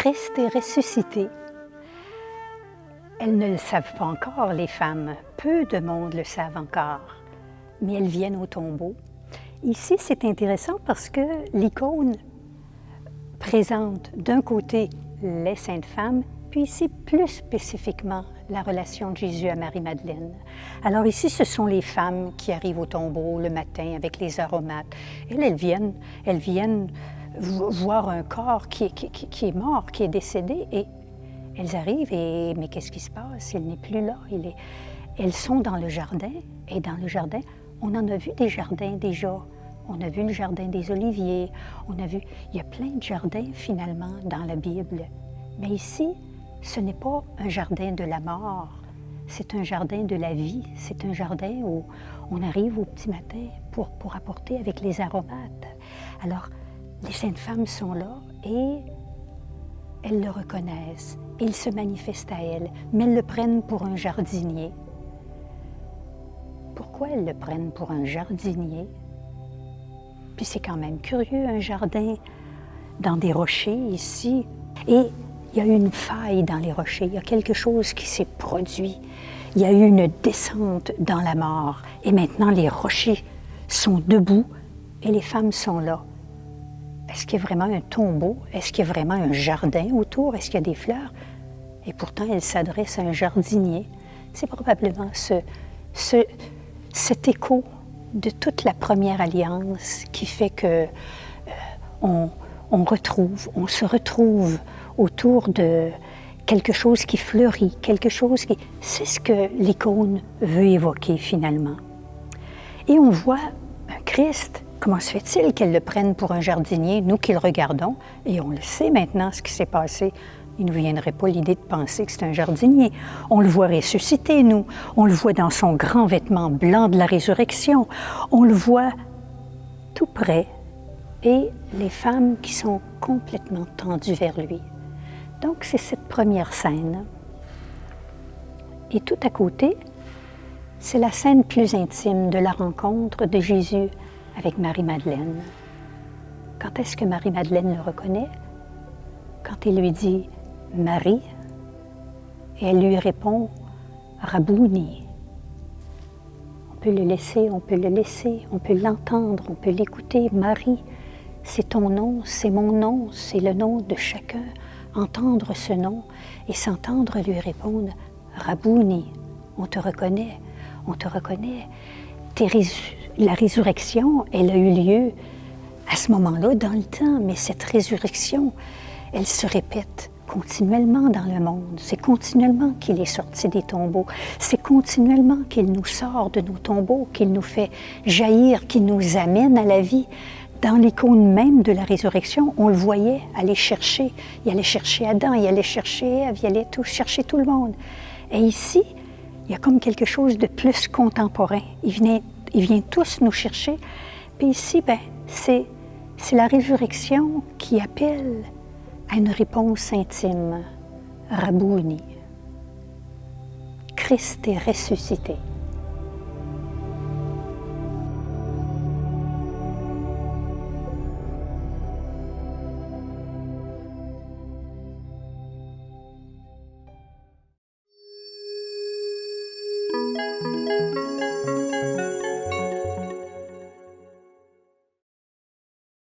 Christ est ressuscité. Elles ne le savent pas encore, les femmes. Peu de monde le savent encore. Mais elles viennent au tombeau. Ici, c'est intéressant parce que l'icône présente d'un côté les saintes femmes, puis ici, plus spécifiquement, la relation de Jésus à Marie-Madeleine. Alors ici, ce sont les femmes qui arrivent au tombeau le matin avec les aromates. Elles viennent voir un corps qui est mort, qui est décédé, et elles arrivent et mais qu'est-ce qui se passe? Il n'est plus là. Elles sont dans le jardin, et dans le jardin, on en a vu des jardins déjà. On a vu le jardin des Oliviers, il y a plein de jardins finalement dans la Bible. Mais ici, ce n'est pas un jardin de la mort, c'est un jardin de la vie. C'est un jardin où on arrive au petit matin pour apporter avec les aromates. Alors, les saintes femmes sont là et elles le reconnaissent. Il se manifeste à elles, mais elles le prennent pour un jardinier. Pourquoi elles le prennent pour un jardinier? Puis c'est quand même curieux, un jardin dans des rochers ici. Et il y a eu une faille dans les rochers, il y a quelque chose qui s'est produit. Il y a eu une descente dans la mort. Et maintenant, les rochers sont debout et les femmes sont là. Est-ce qu'il y a vraiment un tombeau? Est-ce qu'il y a vraiment un jardin autour? Est-ce qu'il y a des fleurs? Et pourtant, elles s'adressent à un jardinier. C'est probablement cet écho de toute la première alliance qui fait que on se retrouve autour de quelque chose qui fleurit, quelque chose qui... C'est ce que l'icône veut évoquer finalement. Et on voit un Christ. Comment se fait-il qu'elle le prenne pour un jardinier, nous qui le regardons, et on le sait maintenant ce qui s'est passé. Il ne nous viendrait pas l'idée de penser que c'est un jardinier. On le voit ressusciter, nous. On le voit dans son grand vêtement blanc de la résurrection. On le voit tout près. Et les femmes qui sont complètement tendues vers lui. Donc, c'est cette première scène. Et tout à côté, c'est la scène plus intime de la rencontre de Jésus avec Marie-Madeleine. Quand est-ce que Marie-Madeleine le reconnaît? Quand il lui dit « Marie », et elle lui répond « Rabouni ». On peut le laisser, on peut l'entendre, on peut l'écouter. Marie, c'est ton nom, c'est mon nom, c'est le nom de chacun. Entendre ce nom et s'entendre lui répondre « Rabouni », on te reconnaît, on te reconnaît. La résurrection, elle a eu lieu à ce moment-là dans le temps, mais cette résurrection, elle se répète continuellement dans le monde. C'est continuellement qu'il est sorti des tombeaux. C'est continuellement qu'il nous sort de nos tombeaux, qu'il nous fait jaillir, qu'il nous amène à la vie. Dans l'icône même de la résurrection, on le voyait aller chercher. Il allait chercher Adam, il allait chercher Ève, il allait chercher tout le monde. Et ici, il y a comme quelque chose de plus contemporain. Il vient tous nous chercher. Puis ici, c'est la résurrection qui appelle à une réponse intime. Rabouni. Christ est ressuscité.